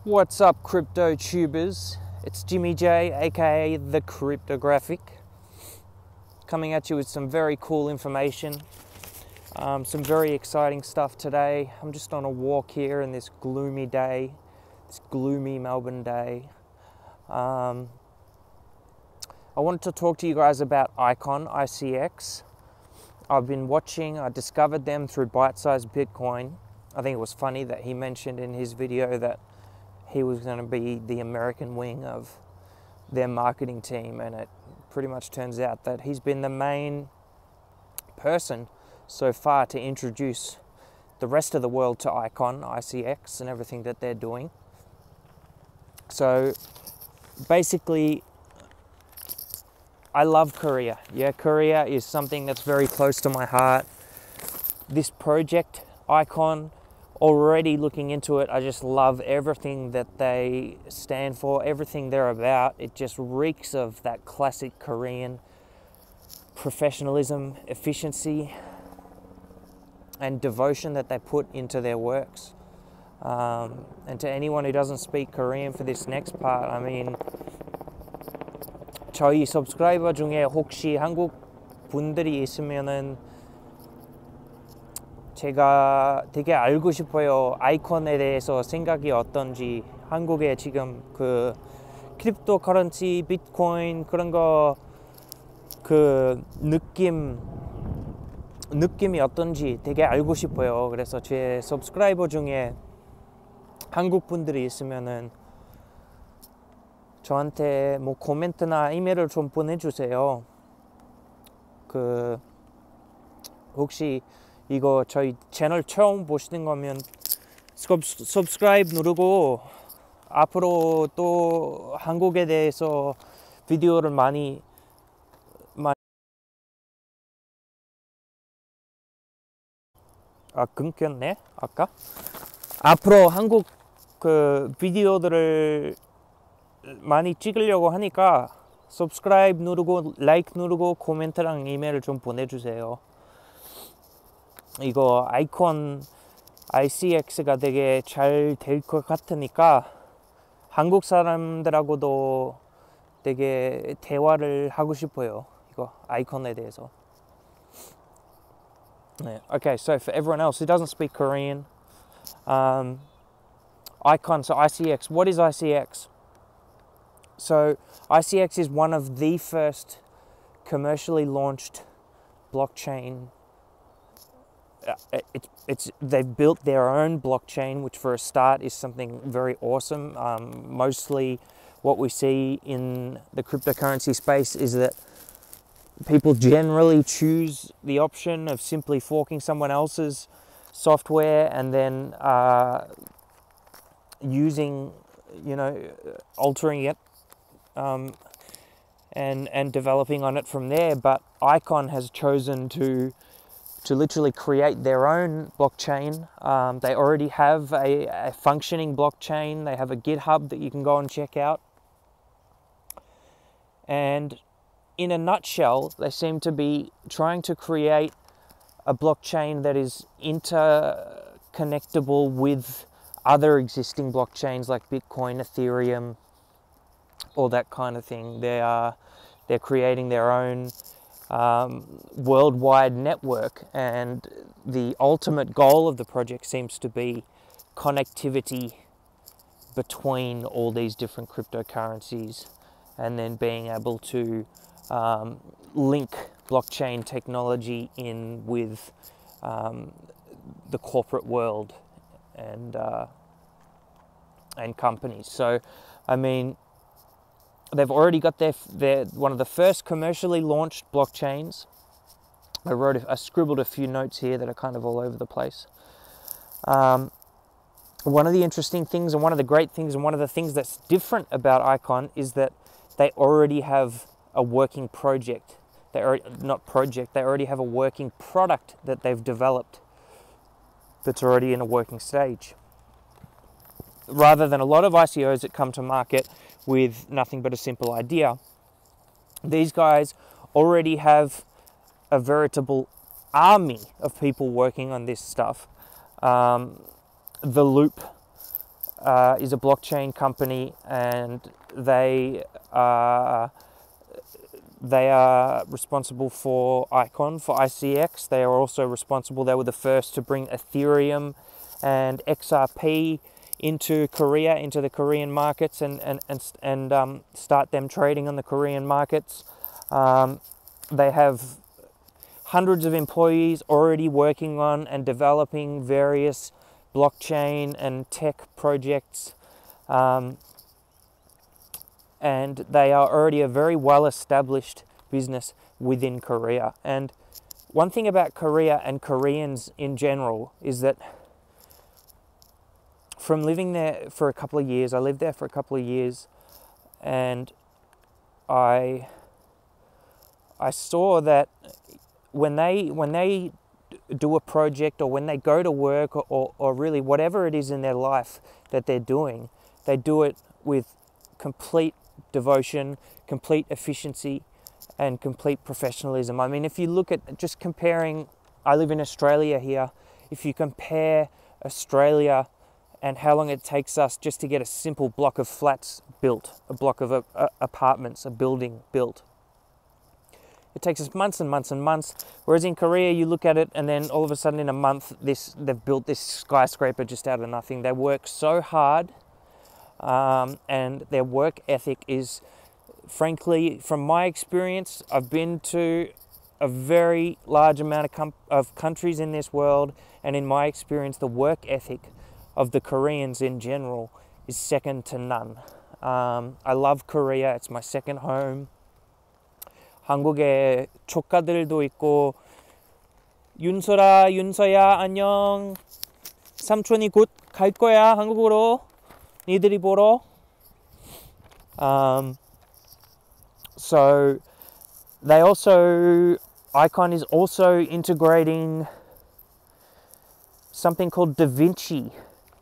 What's up, crypto tubers? It's Jimmy J, aka the Kryptographyk, coming at you with some very cool information, some very exciting stuff today. I'm just on a walk here in this gloomy day, this gloomy Melbourne day. I wanted to talk to you guys about ICX. I've been watching, I discovered them through Bite-Sized Bitcoin. I think it was funny that he mentioned in his video that he was going to be the American wing of their marketing team, and it pretty much turns out that he's been the main person so far to introduce the rest of the world to ICX and everything that they're doing. So basically, I love Korea. Yeah, Korea is something that's very close to my heart. This project, Icon, already looking into it, I just love everything that they stand for, everything they're about. It just reeks of that classic Korean professionalism, efficiency, and devotion that they put into their works. And to anyone who doesn't speak Korean for this next part, I mean, 저희 subscriber 중에 혹시 한국 분들이 있으면은 제가 되게 알고 싶어요. 아이콘에 대해서 생각이 어떤지, 한국에 지금 그 크립토 커런시, 비트코인 그런 거 그 느낌이 어떤지 되게 알고 싶어요. 그래서 제 subscriber 중에 한국 분들이 있으면은 저한테 뭐 코멘트나 이메일을 좀 보내주세요. 그 혹시 이거 저희 채널 처음 보시는 거면 subscribe 누르고 앞으로 또 한국에 대해서 비디오를 많이 끊겼네 아까. 앞으로 한국 그 비디오들을 많이 찍으려고 하니까 subscribe 누르고 like 누르고 코멘트랑 이메일을 좀 보내주세요. 이거 아이콘 ICX가 되게 잘 될 것 같으니까 한국 사람들하고도 되게 대화를 하고 싶어요. 이거 아이콘에 대해서. 네. Okay, so for everyone else who doesn't speak Korean, Icon, so ICX, what is ICX? So ICX is one of the first commercially launched blockchain. They've built their own blockchain, which for a start is something very awesome. Mostly what we see in the cryptocurrency space is that people generally choose the option of simply forking someone else's software and then using, altering it and developing on it from there. But Icon has chosen to literally create their own blockchain. They already have a functioning blockchain. They have a GitHub that you can go and check out. And in a nutshell, they seem to be trying to create a blockchain that is interconnectable with other existing blockchains like Bitcoin, Ethereum, all that kind of thing. They're creating their own worldwide network, and the ultimate goal of the project seems to be connectivity between all these different cryptocurrencies, and then being able to link blockchain technology in with the corporate world and companies. So, I mean, they've already got their one of the first commercially launched blockchains. I scribbled a few notes here that are kind of all over the place. One of the interesting things and one of the great things and one of the things that's different about Icon is that they already have a working project. They already have a working product that they've developed that's already in a working stage. Rather than a lot of ICOs that come to market with nothing but a simple idea, these guys already have a veritable army of people working on this stuff. The Loop is a blockchain company, and they are responsible for ICON, for ICX. They are also responsible, they were the first to bring Ethereum and XRP into Korea, into the Korean markets, and start them trading on the Korean markets. They have hundreds of employees already working on and developing various blockchain and tech projects, and they are already a very well-established business within Korea. And one thing about Korea and Koreans in general is that from living there for a couple of years, I lived there for a couple of years, and I saw that when they do a project, or when they go to work, or really whatever it is in their life that they're doing, they do it with complete devotion, complete efficiency, and complete professionalism. I mean, if you look at just comparing, I live in Australia here, if you compare Australia and how long it takes us just to get a simple block of flats built, a block of apartments, a building built, it takes us months and months and months. Whereas in Korea, you look at it, and then all of a sudden in a month, they've built this skyscraper just out of nothing. They work so hard, and their work ethic is, frankly, from my experience, I've been to a very large amount of countries in this world, and in my experience, the work ethic of the Koreans in general is second to none. I love Korea. It's my second home. 한국에 조카들도 있고, 윤서야 안녕. 삼촌이 곧 갈 거야 한국으로. 니들이 보러. So they also, ICON is also integrating something called Vinci.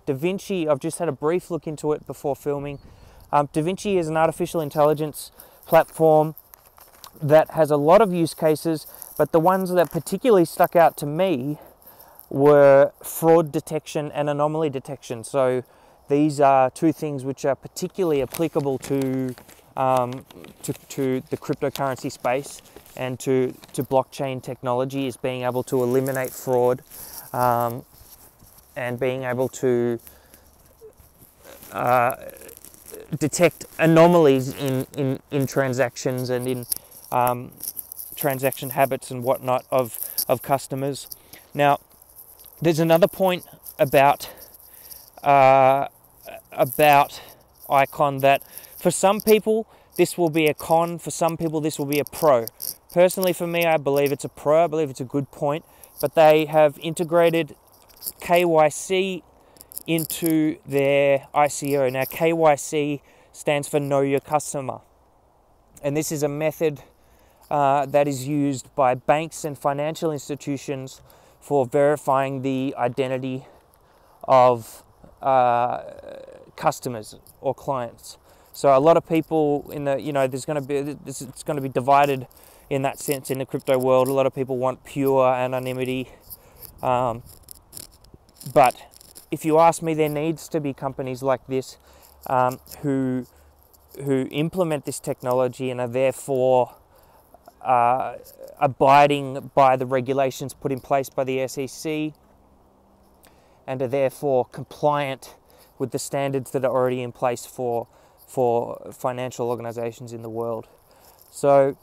Vinci, I've just had a brief look into it before filming. Vinci is an artificial intelligence platform that has a lot of use cases, but the ones that particularly stuck out to me were fraud detection and anomaly detection. So these are two things which are particularly applicable to the cryptocurrency space and to blockchain technology, is being able to eliminate fraud, and being able to detect anomalies in transactions and in transaction habits and whatnot of customers. Now, there's another point about ICON that for some people this will be a con, for some people this will be a pro. Personally, for me, I believe it's a pro. I believe it's a good point, but they have integrated KYC into their ICO. Now, KYC stands for Know Your Customer, and this is a method that is used by banks and financial institutions for verifying the identity of customers or clients. So a lot of people in the, it's going to be divided in that sense in the crypto world. A lot of people want pure anonymity, but if you ask me, there needs to be companies like this who implement this technology and are therefore abiding by the regulations put in place by the SEC, and are therefore compliant with the standards that are already in place for financial organizations in the world. So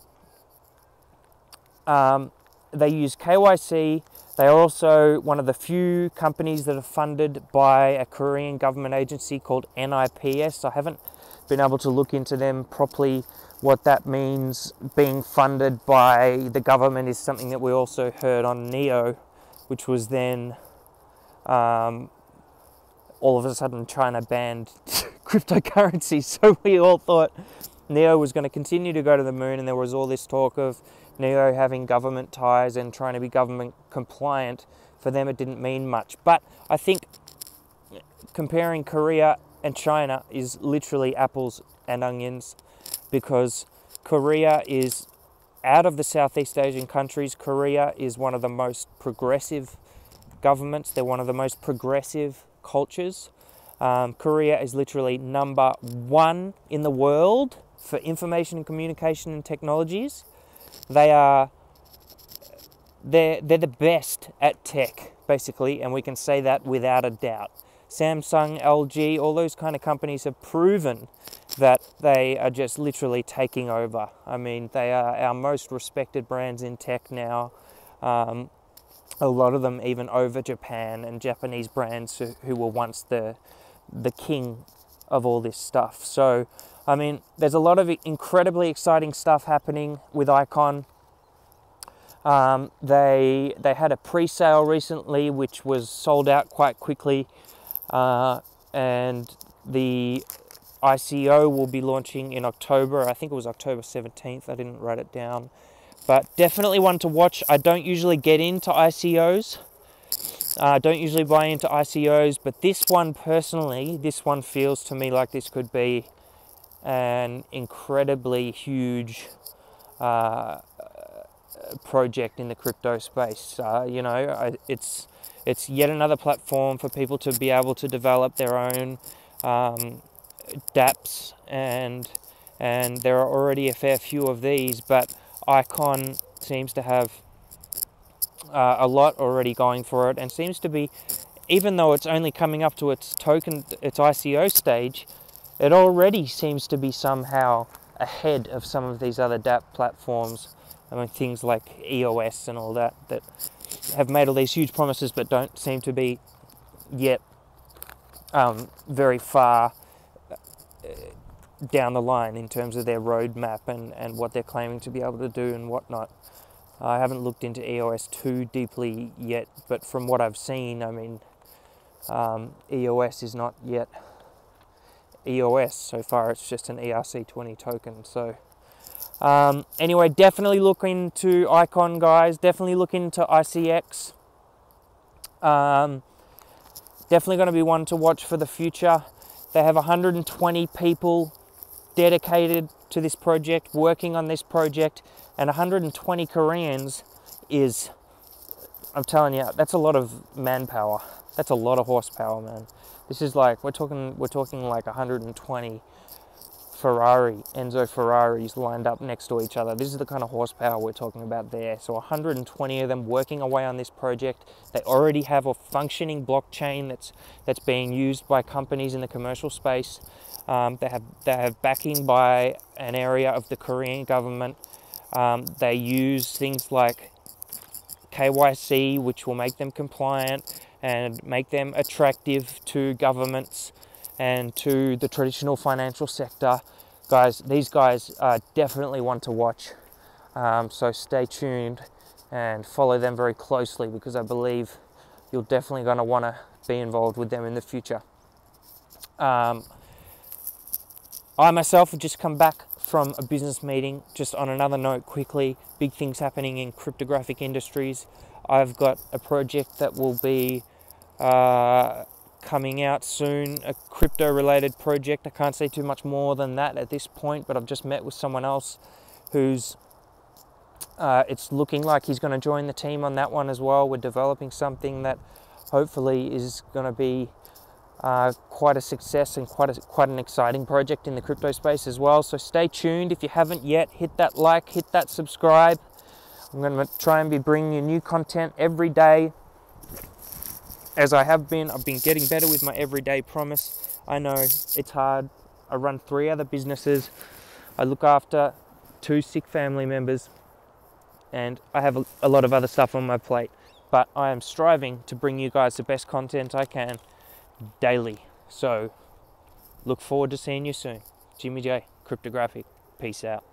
they use KYC. They are also one of the few companies that are funded by a Korean government agency called NIPS. I haven't been able to look into them properly. What that means, being funded by the government, is something that we also heard on NEO, which was then all of a sudden China banned cryptocurrency. So we all thought NEO was going to continue to go to the moon, and there was all this talk of NEO having government ties and trying to be government compliant. For them, it didn't mean much. But I think comparing Korea and China is literally apples and onions, because Korea is, out of the Southeast Asian countries, Korea is one of the most progressive governments. They're one of the most progressive cultures. Korea is literally #1 in the world for information and communication and technologies. They're the best at tech, basically, and we can say that without a doubt. Samsung, LG, all those kind of companies have proven that they are just literally taking over. I mean, they are our most respected brands in tech now. A lot of them even over Japan and Japanese brands who were once the king of all this stuff. So, I mean, there's a lot of incredibly exciting stuff happening with Icon. They had a pre-sale recently, which was sold out quite quickly, and the ICO will be launching in October. I think it was October 17th. I didn't write it down, but definitely one to watch. I don't usually get into ICOs. I don't usually buy into ICOs, but this one personally, this one feels to me like this could be an incredibly huge project in the crypto space. You know, it's yet another platform for people to be able to develop their own dApps, and there are already a fair few of these, but Icon seems to have a lot already going for it, and seems to be, even though it's only coming up to its ICO stage, it already seems to be somehow ahead of some of these other dApp platforms. I mean, things like EOS and all that have made all these huge promises but don't seem to be yet very far down the line in terms of their roadmap and what they're claiming to be able to do and whatnot. I haven't looked into EOS too deeply yet, but from what I've seen, I mean, EOS is not yet EOS so far. It's just an ERC20 token. So anyway, definitely look into Icon, guys. Definitely look into ICX. Definitely going to be one to watch for the future. They have 120 people dedicated to this project, working on this project, and 120 Koreans is, I'm telling you, that's a lot of manpower. That's a lot of horsepower, man. This is like, we're talking like 120 Enzo Ferraris lined up next to each other. This is the kind of horsepower we're talking about there. So 120 of them working away on this project. They already have a functioning blockchain that's being used by companies in the commercial space. They have backing by an area of the Korean government. They use things like KYC, which will make them compliant and make them attractive to governments and to the traditional financial sector. Guys, these guys are definitely one to watch. So stay tuned and follow them very closely, because I believe you're definitely going to want to be involved with them in the future. I myself have just come back from a business meeting. Just on another note quickly, big things happening in cryptographic industries. I've got a project that will be coming out soon, a crypto related project. I can't say too much more than that at this point, but I've just met with someone else who's it's looking like he's going to join the team on that one as well. We're developing something that hopefully is going to be quite a success and quite an exciting project in the crypto space as well. So stay tuned. If you haven't yet, hit that like, hit that subscribe. I'm going to try and be bringing you new content every day, as I have been. I've been getting better with my everyday promise. I know it's hard. I run 3 other businesses. I look after 2 sick family members, and I have a lot of other stuff on my plate. But I am striving to bring you guys the best content I can daily. So look forward to seeing you soon. Jimmy J, Kryptographyk. Peace out.